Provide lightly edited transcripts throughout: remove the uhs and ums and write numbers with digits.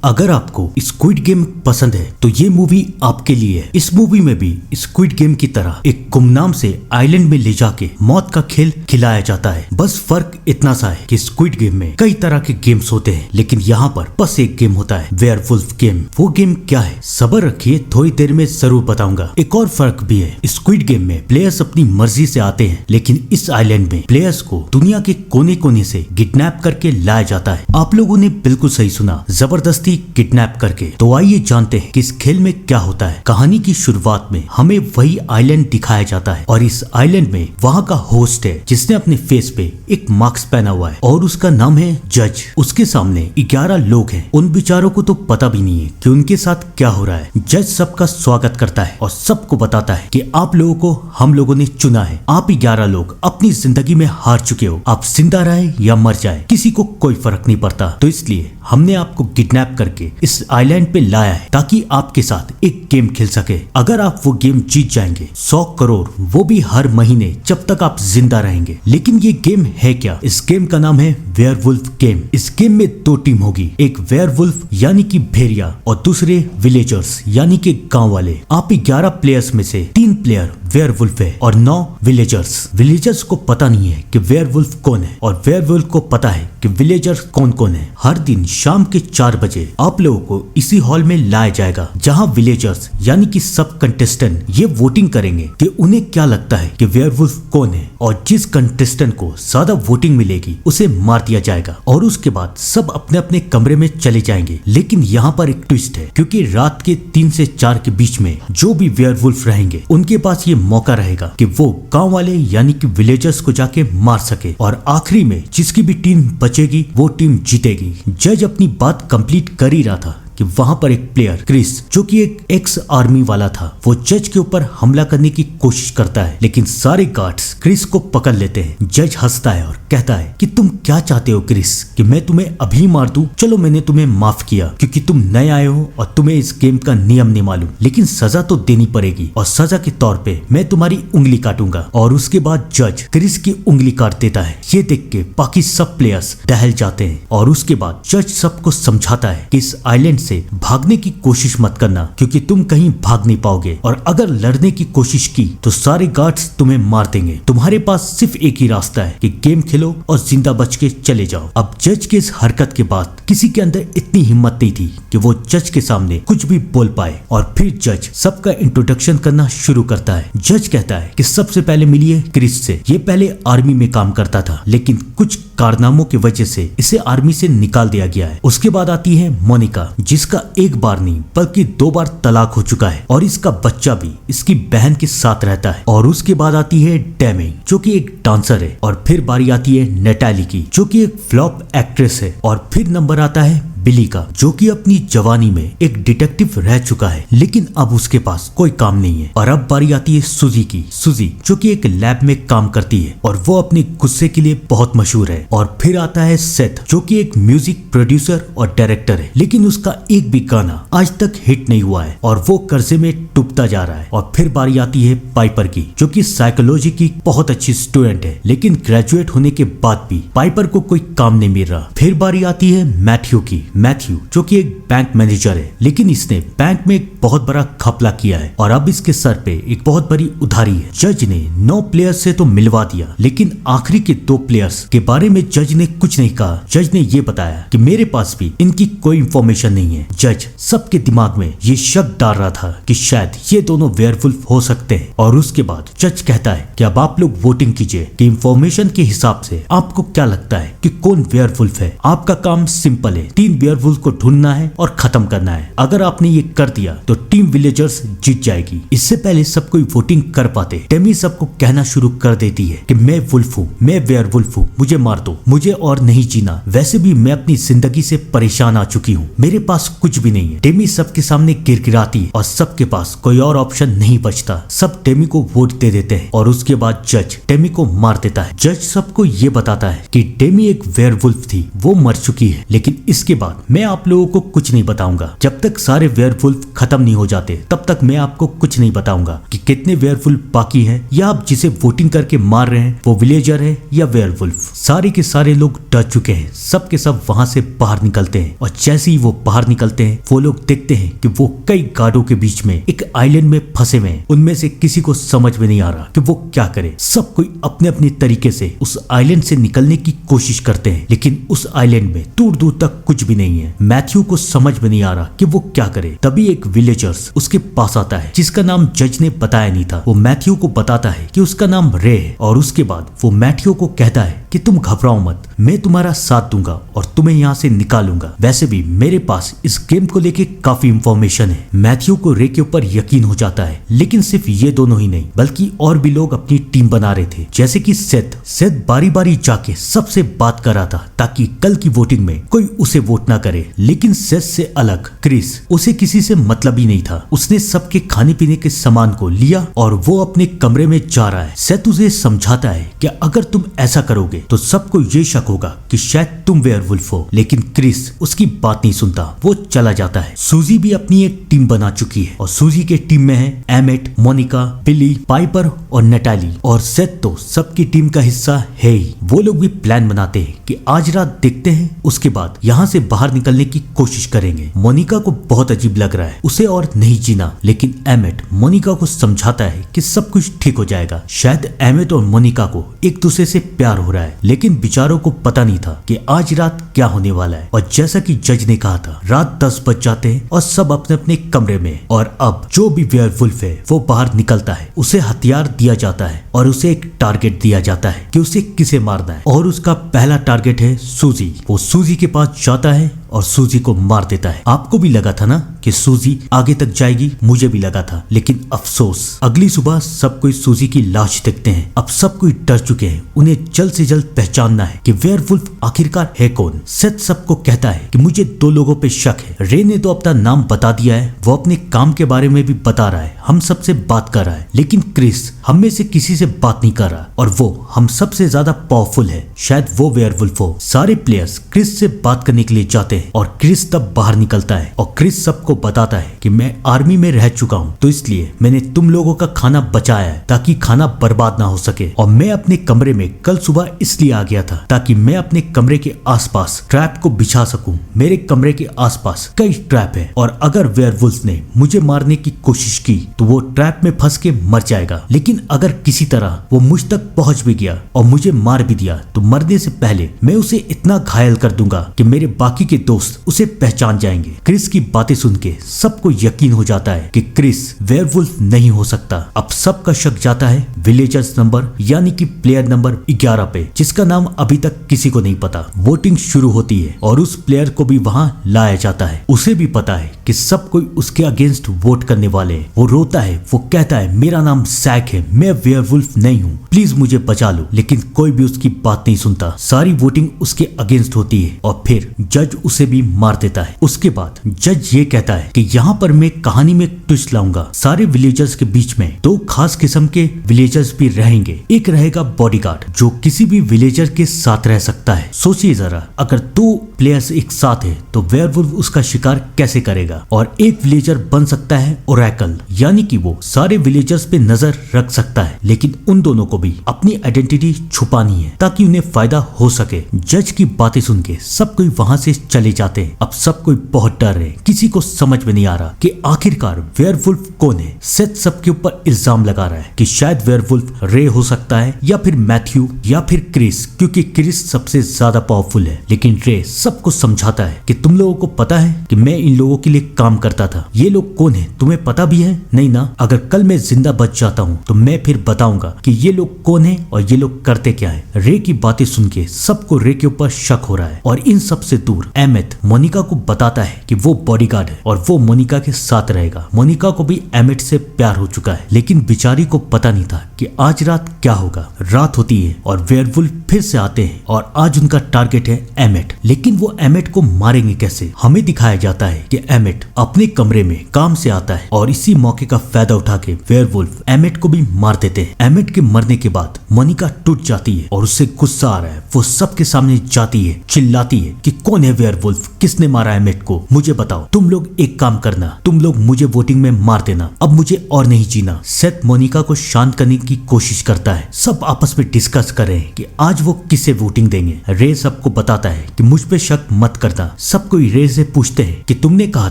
अगर आपको squid game पसंद है तो ये मूवी आपके लिए है। इस मूवी में भी स्क्विड गेम की तरह एक गुमनाम से आइलैंड में ले जाके मौत का खेल खिलाया जाता है। बस फर्क इतना सा है कि स्क्विड गेम में कई तरह के गेम्स होते हैं, लेकिन यहाँ पर बस एक गेम होता है, वेयरवुल्फ गेम। वो गेम क्या है सब्र रखिए, थोड़ी देर में जरूर बताऊंगा। एक और फर्क भी है, स्क्विड गेम में प्लेयर्स अपनी मर्जी से आते हैं, लेकिन इस आइलैंड में प्लेयर्स को दुनिया के कोने कोने से किडनैप करके लाया जाता है। आप लोगों ने बिल्कुल सही सुना, जबरदस्ती किडनैप करके। तो आइए जानते हैं कि इस खेल में क्या होता है। कहानी की शुरुआत में हमें वही आइलैंड दिखाया जाता है और इस आइलैंड में वहाँ का होस्ट है जिसने अपने फेस पे एक मास्क पहना हुआ है और उसका नाम है जज। उसके सामने 11 लोग हैं। उन बेचारों को तो पता भी नहीं है कि उनके साथ क्या हो रहा है। जज सबका स्वागत करता है और सबको बताता है कि आप लोगों को हम लोगों ने चुना है। आप 11 लोग अपनी जिंदगी में हार चुके हो। आप जिंदा रहे या मर जाए किसी को कोई फर्क नहीं पड़ता, तो इसलिए हमने आपको किडनैप करके इस आइलैंड पे लाया है ताकि आपके साथ एक गेम खेल सके। अगर आप वो गेम जीत जाएंगे 100 करोड़, वो भी हर महीने जब तक आप जिंदा रहेंगे। लेकिन ये गेम है क्या? इस गेम का नाम है वेयरवुल्फ गेम। इस गेम में 2 टीम होगी, एक वेयरवुल्फ यानी कि भेड़िया और दूसरे विलेजर्स यानी कि गांव वाले। आप 11 प्लेयर्स में से 3 प्लेयर वेयरवुल्फ है और 9 विलेजर्स। विलेजर्स को पता नहीं है कि वेयरवुल्फ कौन है और वेयरवुल्फ को पता है कि विलेजर्स कौन कौन है। हर दिन शाम के 4 बजे आप लोगों को इसी हॉल में लाया जाएगा जहां विलेजर्स यानी कि सब कंटेस्टेंट ये वोटिंग करेंगे कि उन्हें क्या लगता है कि वेयरवुल्फ कौन है, और जिस कंटेस्टेंट को ज्यादा वोटिंग मिलेगी उसे मार दिया जाएगा। और उसके बाद सब अपने अपने कमरे में चले जाएंगे। लेकिन यहाँ पर एक ट्विस्ट है, क्योंकि रात के 3 से 4 के बीच में जो भी वेयरवुल्फ रहेंगे उनके पास ये मौका रहेगा कि वो गांव वाले यानी कि विलेजर्स को जाके मार सके, और आखिरी में जिसकी भी टीम बचेगी वो टीम जीतेगी। जज अपनी बात कंप्लीट कर ही रहा था कि वहां पर एक प्लेयर क्रिस, जो कि एक एक्स आर्मी वाला था, वो जज के ऊपर हमला करने की कोशिश करता है, लेकिन सारे गार्ड्स क्रिस को पकड़ लेते हैं। जज हंसता है और कहता है कि तुम क्या चाहते हो क्रिस, कि मैं तुम्हें अभी मार दूं? चलो मैंने तुम्हें माफ किया क्योंकि तुम नए आए हो और तुम्हें इस गेम का नियम नहीं मालूम, लेकिन सजा तो देनी पड़ेगी और सजा के तौर पे मैं तुम्हारी उंगली काटूंगा। और उसके बाद जज क्रिस की उंगली काट देता है। ये देख के बाकी सब प्लेयर्स दहल जाते हैं और उसके बाद जज सबको समझाता है कि इस आइलैंड से भागने की कोशिश मत करना, क्योंकि तुम कहीं भाग नहीं पाओगे, और अगर लड़ने की कोशिश की तो सारे गार्ड्स तुम्हें मार देंगे। तुम्हारे पास सिर्फ एक ही रास्ता है कि गेम खेलो और जिंदा बच के चले जाओ। अब जज के इस हरकत के बाद किसी के अंदर इतनी हिम्मत नहीं थी कि वो जज के सामने कुछ भी बोल पाए, और फिर जज सबका इंट्रोडक्शन करना शुरू करता है। जज कहता है कि सबसे पहले मिलिए क्रिस से। ये पहले आर्मी में काम करता था, लेकिन कुछ कारनामों की वजह से इसे आर्मी से निकाल दिया गया है। उसके बाद आती है मोनिका, जिसका एक बार नहीं बल्कि 2 बार तलाक हो चुका है और इसका बच्चा भी इसकी बहन के साथ रहता है। और उसके बाद आती है डेमी, जो कि एक डांसर है। और फिर बारी आती है नेटाली की, जो कि एक फ्लॉप एक्ट्रेस है। और फिर नंबर आता है बिली का, जो कि अपनी जवानी में एक डिटेक्टिव रह चुका है, लेकिन अब उसके पास कोई काम नहीं है। और अब बारी आती है सुजी की, सुजी जो कि एक लैब में काम करती है और वो अपने गुस्से के लिए बहुत मशहूर है। और फिर आता है सेथ, जो कि एक म्यूजिक प्रोड्यूसर और डायरेक्टर है, लेकिन उसका एक भी गाना आज तक हिट नहीं हुआ है और वो कर्जे में डूबता जा रहा है। और फिर बारी आती है पाइपर की, जो कि साइकोलॉजी की बहुत अच्छी स्टूडेंट है, लेकिन ग्रेजुएट होने के बाद भी पाइपर को कोई काम नहीं मिल रहा। फिर बारी आती है मैथ्यू की, मैथ्यू जो कि एक बैंक मैनेजर है, लेकिन इसने बैंक में एक बहुत बड़ा घपला किया है और अब इसके सर पे एक बहुत बड़ी उधारी है। जज ने 9 प्लेयर्स से तो मिलवा दिया, लेकिन आखिरी के 2 प्लेयर्स के बारे में जज ने कुछ नहीं कहा। जज ने ये बताया कि मेरे पास भी इनकी कोई इंफॉर्मेशन नहीं है। जज सबके दिमाग में ये शक डाल रहा था कि शायद ये दोनों वेयरवुल्फ हो सकते हैं। और उसके बाद जज कहता है कि अब आप लोग वोटिंग कीजिए कि इंफॉर्मेशन के हिसाब से आपको क्या लगता है कि कौन वेयरवुल्फ है। आपका काम सिंपल है, 3 वेयरवुल्फ को ढूंढना है और खत्म करना है। अगर आपने ये कर दिया तो टीम विलेजर्स जीत जाएगी। इससे पहले सब कोई वोटिंग कर पाते, टेमी सबको कहना शुरू कर देती है कि मैं वुल्फ हूँ, मैं वेयरवुल्फ हूँ, मुझे मार दो, मुझे और नहीं जीना। वैसे भी मैं अपनी जिंदगी से परेशान आ चुकी हूँ, मेरे पास कुछ भी नहीं है। टेमी सबके सामने गिड़गिड़ाती है और सबके पास कोई और ऑप्शन नहीं बचता। सब टेमी को वोट दे देते हैं और उसके बाद जज टेमी को मार देता है। जज सबको ये बताता है कि टेमी एक वेयरवुल्फ थी, वो मर चुकी है, लेकिन इसके बाद बाद मैं आप लोगों को कुछ नहीं बताऊंगा। जब तक सारे वेयरवुल्फ खत्म नहीं हो जाते तब तक मैं आपको कुछ नहीं बताऊंगा कि कितने वेयरवुल्फ बाकी हैं, या आप जिसे वोटिंग करके मार रहे हैं वो विलेजर है या वेयरवुल्फ। सारे के सारे लोग डर चुके हैं, सब के सब वहां से बाहर निकलते हैं और जैसे ही वो बाहर निकलते हैं वो लोग देखते हैं कि वो कई गार्डों के बीच में एक आइलैंड में फंसे हुए हैं। उनमें से किसी को समझ में नहीं आ रहा कि वो क्या करे। सब कोई अपने अपने तरीके से उस आइलैंड से निकलने की कोशिश करते हैं, लेकिन उस आइलैंड में दूर दूर तक कुछ भी नहीं है। मैथ्यू को समझ में नहीं आ रहा कि वो क्या करे। तभी एक विलेजर्स उसके पास आता है जिसका नाम जज ने बताया नहीं था। वो मैथ्यू को बताता है कि उसका नाम रे है और उसके बाद वो मैथ्यू को कहता है कि तुम घबराओ मत, मैं तुम्हारा साथ दूंगा और तुम्हें यहाँ से निकालूंगा। वैसे भी मेरे पास इस गेम को लेके काफी इंफॉर्मेशन है। मैथ्यू को रे के ऊपर यकीन हो जाता है, लेकिन सिर्फ ये दोनों ही नहीं बल्कि और भी लोग अपनी टीम बना रहे थे, जैसे कि सेथ बारी बारी जाके सबसे बात कर रहा था ताकि कल की वोटिंग में कोई उसे वोट ना करे। लेकिन सेथ से अलग क्रिस, उसे किसी से मतलब ही नहीं था। उसने सबके खाने पीने के सामान को लिया और वो अपने कमरे में जा रहा है। सेथ उसे समझाता है कि अगर तुम ऐसा करोगे तो सबको ये शक होगा कि शायद तुम वेयरवुल्फ हो, लेकिन क्रिस उसकी बात नहीं सुनता, वो चला जाता है। सूजी भी अपनी एक टीम बना चुकी है और सूजी के टीम में है एमेट, मोनिका, बिली, पाइपर और नटाली, और सेथ तो सबकी टीम का हिस्सा है ही। वो लोग भी प्लान बनाते हैं कि आज रात देखते हैं, उसके बाद यहाँ से बाहर निकलने की कोशिश करेंगे। मोनिका को बहुत अजीब लग रहा है, उसे और नहीं जीना, लेकिन एमेट मोनिका को समझाता है कि सब कुछ ठीक हो जाएगा। शायद एमेट और मोनिका को एक दूसरे से प्यार हो रहा है, लेकिन बेचारों को पता नहीं था कि आज रात क्या होने वाला है। और जैसा कि जज ने कहा था, रात 10 बज जाते हैं और सब अपने अपने कमरे में। और अब जो भी वेयरवुल्फ है वो बाहर निकलता है, उसे हथियार दिया जाता है और उसे एक टारगेट दिया जाता है कि उसे किसे मारना है। और उसका पहला टारगेट है सूजी। वो सूजी के पास जाता है और सूजी को मार देता है। आपको भी लगा था ना कि सूजी आगे तक जाएगी? मुझे भी लगा था, लेकिन अफसोस अगली सुबह सब कोई सूजी की लाश देखते हैं। अब सब कोई डर चुके हैं, उन्हें जल्द से जल्द पहचानना है कि वेयरवुल्फ आखिरकार है कौन। सेथ सबको कहता है कि मुझे 2 लोगों पे शक है। रे ने तो अपना नाम बता दिया है, वो अपने काम के बारे में भी बता रहा है, हम सबसे बात कर रहा है, लेकिन क्रिस हम में से किसी से बात नहीं कर रहा और वो हम सबसे ज्यादा पावरफुल है। शायद वो वेयरवुल्फ हो। सारे प्लेयर्स क्रिस से बात करने के लिए जाते हैं और क्रिस तब बाहर निकलता है और क्रिस सबको बताता है कि मैं आर्मी में रह चुका हूँ, तो इसलिए मैंने तुम लोगों का खाना बचाया है ताकि खाना बर्बाद ना हो सके। और मैं अपने कमरे में कल सुबह इसलिए आ गया था ताकि मैं अपने कमरे के आसपास ट्रैप को बिछा सकूं। मेरे कमरे के आसपास कई ट्रैप है और अगर वेयरवुल्फ ने मुझे मारने की कोशिश की तो वो ट्रैप में फंस के मर जाएगा। लेकिन अगर किसी तरह वो मुझ तक पहुंच भी गया और मुझे मार भी दिया तो मरने से पहले मैं उसे इतना घायल कर दूंगा कि मेरे बाकी के दोस्त उसे पहचान जाएंगे। क्रिस की बातें सुन के सबको यकीन हो जाता है कि क्रिस वेयरवुल्फ नहीं हो सकता। अब सबका शक जाता है विलेजर्स नंबर यानी कि प्लेयर नंबर 11 पे, जिसका नाम अभी तक किसी को नहीं पता। वोटिंग शुरू होती है और उस प्लेयर को भी वहां लाया जाता है। उसे भी पता है कि सब कोई उसके अगेंस्ट वोट करने वाले हैं। वो रोता है, वो कहता है मेरा नाम सैक है, मैं वेयरवुल्फ नहीं हूँ, प्लीज मुझे बचा लो। लेकिन कोई भी उसकी बात नहीं सुनता। सारी वोटिंग उसके अगेंस्ट होती है और फिर जज उसे भी मार देता है। उसके बाद जज ये कहता है कि यहाँ पर मैं कहानी में ट्विस्ट लाऊंगा। सारे विलेजर्स के बीच में 2 खास किस्म के विलेजर्स भी रहेंगे। एक रहेगा बॉडीगार्ड जो किसी भी विलेजर के साथ रह सकता है। सोचिए जरा, अगर 2 प्लेयर्स एक साथ है तो वेयरवुल्फ उसका शिकार कैसे करेगा। और एक विलेजर बन सकता है ओरेकल, यानी कि वो सारे विलेजर्स पे नजर रख सकता है, लेकिन उन दोनों को भी अपनी आइडेंटिटी छुपानी है ताकि उन्हें फायदा हो सके। जज की बातें सुन के सब कोई वहां से चले जाते हैं। अब सब कोई बहुत डर रहे, किसी को समझ में नहीं आ रहा कि आखिरकार वेयरवुल्फ कौन है। सेथ सबके ऊपर इल्जाम लगा रहा है कि शायद वेयरवुल्फ रे हो सकता है या फिर मैथ्यू या फिर क्रिस, क्योंकि क्रिस सबसे ज्यादा पावरफुल है। लेकिन रे सबको समझाता है कि तुम लोगों को पता है कि मैं इन लोगों के लिए काम करता था। ये लोग कौन है तुम्हें पता भी है? नहीं ना? अगर कल मैं जिंदा बच जाता हूँ तो मैं फिर बताऊंगा कि ये लोग कौन है और ये लोग करते क्या है। रे की बातें सुन के सबको रे के ऊपर शक हो रहा है और इन सब से दूर एमेट मोनिका को बताता है कि वो बॉडीगार्ड है और वो मोनिका के साथ रहेगा। मोनिका को भी एमिट से प्यार हो चुका है, लेकिन बेचारी को पता नहीं था कि आज रात क्या होगा। रात होती है और वेयरवुल्फ फिर से आते हैं और आज उनका टारगेट है एमिट। लेकिन वो एमिट को मारेंगे कैसे? हमें दिखाया जाता है कि एमिट अपने कमरे में काम से आता है और इसी मौके का फायदा उठा के वेयरवुल्फ एमिट को भी मार देते हैं। एमिट के मरने के बाद मोनिका टूट जाती है और उससे गुस्सा आ रहा है। वो सबके सामने जाती है, चिल्लाती है कि कौन है वेयरवुल्फ, किसने मारा एमिट को, मुझे बताओ। तुम लोग एक काम करना, तुम लोग मुझे वोटिंग में मार देना, अब मुझे और नहीं जीना। सेथ मोनिका को शांत करने की कोशिश करता है। सब आपस में डिस्कस कर रहे हैं कि आज वो किसे वोटिंग देंगे। रे सबको बताता है कि मुझ पे शक मत करना। सब कोई रे से पूछते हैं कि तुमने कहा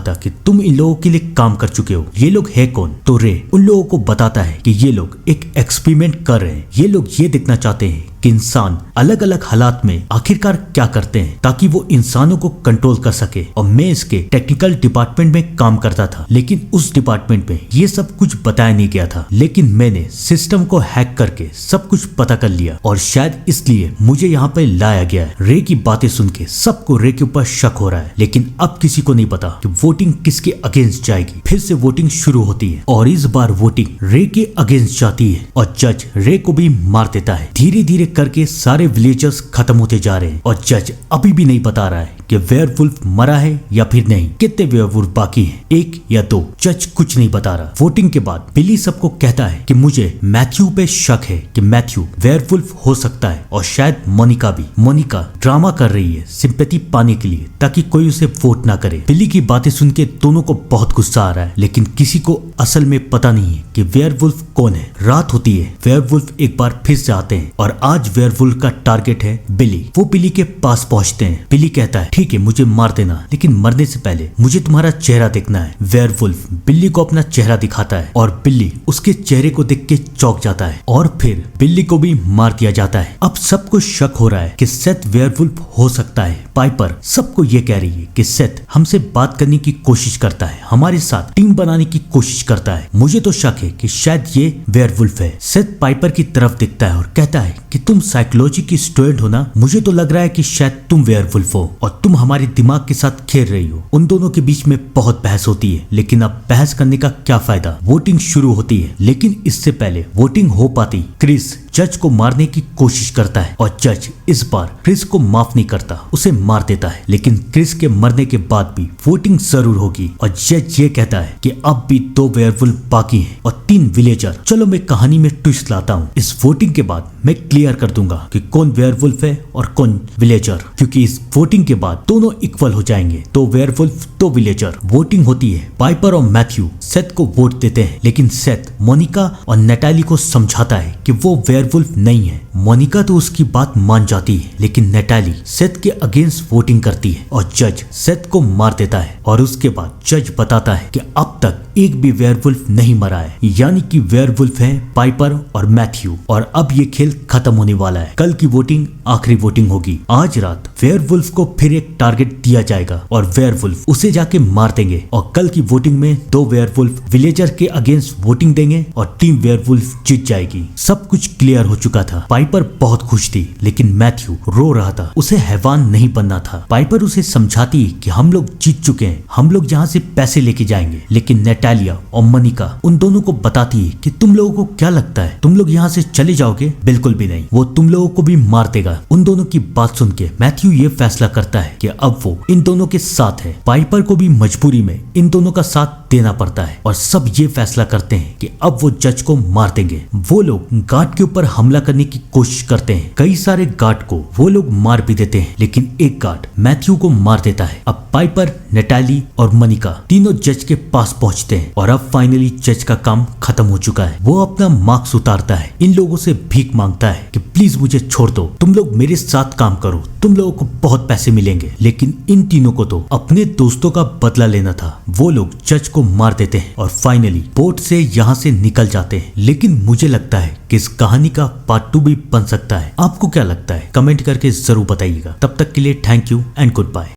था कि तुम इन लोगों के लिए काम कर चुके हो, ये लोग है कौन? तो रे उन लोगों को बताता है कि ये लोग एक एक्सपेरिमेंट कर रहे हैं। ये लोग ये देखना चाहते हैं कि इंसान अलग अलग हालात में आखिरकार क्या करते हैं, ताकि वो इंसानों को कंट्रोल कर सके। और मैं इसके टेक्निकल डिपार्टमेंट में काम करता था, लेकिन उस डिपार्टमेंट में ये सब कुछ बताया नहीं गया था। लेकिन मैंने सिस्टम को हैक करके सब कुछ पता कर लिया और शायद इसलिए मुझे यहाँ पे लाया गया है। रे की बातें सुन के सबको रे के ऊपर शक हो रहा है, लेकिन अब किसी को नहीं पता कि वोटिंग किसके अगेंस्ट जाएगी। फिर से वोटिंग शुरू होती है और इस बार वोटिंग रे के अगेंस्ट जाती है और जज रे को भी मार देता है। धीरे धीरे करके सारे विलेजर्स खत्म होते जा रहे हैं और जज अभी भी नहीं बता रहा है कि वेयरवुल्फ मरा है या फिर नहीं, कितने वेयरवुल्फ बाकी हैं, एक या दो। जज कुछ नहीं बता रहा। वोटिंग के बाद बिली सबको कहता है कि मुझे मैथ्यू पे शक है कि मैथ्यू वेयरवुल्फ हो सकता है और शायद मोनिका भी। मोनिका ड्रामा कर रही है सिंपैथी पाने के लिए, ताकि कोई उसे वोट ना करे। बिली की बातें सुन के दोनों को बहुत गुस्सा आ रहा है, लेकिन किसी को असल में पता नहीं है कि वेयरवुल्फ कौन है। रात होती है, वेयरवुल्फ एक बार फिर से आते हैं और आज वेयरवुल्फ का टारगेट है बिली। वो बिली के पास पहुंचते हैं। बिली कहता है ठीक है मुझे मार देना, लेकिन मरने से पहले मुझे तुम्हारा चेहरा देखना है। वेयरवुल्फ बिल्ली को अपना चेहरा दिखाता है और बिल्ली उसके चेहरे को देख के चौंक जाता है और फिर बिल्ली को भी मार दिया जाता है। अब सबको शक हो रहा है कि सेथ वेयरवुल्फ हो सकता है। पाइपर सबको ये कह रही है कि सेथ हमसे बात करने की कोशिश करता है, हमारे साथ टीम बनाने की कोशिश करता है। मुझे तो शक है कि शायद ये वेयरवुल्फ है। सेथ पाइपर की तरफ दिखता है और कहता है कि तुम साइकोलॉजी की स्टूडेंट हो ना, मुझे तो लग रहा है कि शायद तुम वेयरवुल्फ हो और तुम हमारे दिमाग के साथ खेल रही हो। उन दोनों के बीच में बहुत बहस होती है, लेकिन अब बहस करने का क्या फायदा। वोटिंग शुरू होती है, लेकिन इससे पहले वोटिंग हो पाती क्रिस जज को मारने की कोशिश करता है और जज इस बार क्रिस को माफ नहीं करता, उसे मार देता है। लेकिन क्रिस के मरने के बाद भी वोटिंग जरूर होगी और जज ये कहता है कि अब भी 2 वेयरवुल्फ बाकी हैं और 3 विलेजर। चलो मैं कहानी में ट्विस्ट लाता हूँ। इस वोटिंग के बाद मैं क्लियर कर दूंगा कि कौन वेयरवुल्फ है और कौन विलेजर, क्योंकि इस वोटिंग के बाद दोनों इक्वल हो जाएंगे। 2 वेयरवुल्फ 2 विलेजर। वोटिंग होती है। पाइपर और मैथ्यू सेथ को वोट देते हैं, लेकिन सेथ मोनिका और नेटाली को समझाता है कि वो वेयरवुल्फ नहीं है। मोनिका तो उसकी बात मान जाती है, लेकिन नेटाली सेथ के अगेंस्ट वोटिंग करती है और जज सेथ को मार देता है। और उसके बाद जज बताता है कि अब तक एक भी वेयरवुल्फ नहीं मरा है, यानी कि वेयरवुल्फ है पाइपर और मैथ्यू। और अब ये खेल खत्म होने वाला है। कल की वोटिंग आखिरी वोटिंग होगी। आज रात वेयरवुल्फ को फिर एक टारगेट दिया जाएगा और वेयरवुल्फ उसे जाके मार देंगे। और कल की वोटिंग में 2 वेयरवुल्फ विलेजर के अगेंस्ट वोटिंग देंगे और टीम वेयरवुल्फ जीत जाएगी। सब कुछ क्लियर हो चुका था। पाइपर बहुत खुश थी, लेकिन मैथ्यू रो रहा था। उसे हैवान नहीं बनना था। पाइपर उसे समझाती कि हम लोग जीत चुके हैं, हम लोग यहाँ से पैसे लेके जाएंगे। लेकिन नेटालिया और मोनिका उन दोनों को बताती है कि तुम लोगों को क्या लगता है, तुम लोग यहाँ से चले जाओगे? बिल्कुल भी नहीं, वो तुम लोगों को भी मार देगा। उन दोनों की बात सुन के मैथ्यू ये फैसला करता है कि अब वो इन दोनों के साथ है। पाइपर को भी मजबूरी में इन दोनों का साथ देना पड़ता है और सब ये फैसला करते हैं कि अब वो जज को मार देंगे। वो लोग गार्ड के ऊपर हमला करने की कोशिश करते हैं। कई सारे गार्ड को वो लोग मार भी देते हैं, लेकिन एक गार्ड मैथ्यू को मार देता है। अब पाइपर, नेटाली और मोनिका तीनों जज के पास पहुंचते हैं और अब फाइनली जज का काम खत्म हो चुका है। वो अपना मार्क्स उतारता है, इन लोगों से भीख मांगता है कि प्लीज मुझे छोड़ दो, तुम लोग मेरे साथ काम करो, तुम लोगों को बहुत पैसे मिलेंगे। लेकिन इन तीनों को तो अपने दोस्तों का बदला लेना था। वो लोग जज को मार देते हैं और फाइनली बोट से यहाँ से निकल जाते हैं। लेकिन मुझे लगता है कि इस कहानी का पार्ट 2 भी बन सकता है। आपको क्या लगता है? कमेंट करके जरूर बताइएगा। तब तक के लिए thank you and good bye.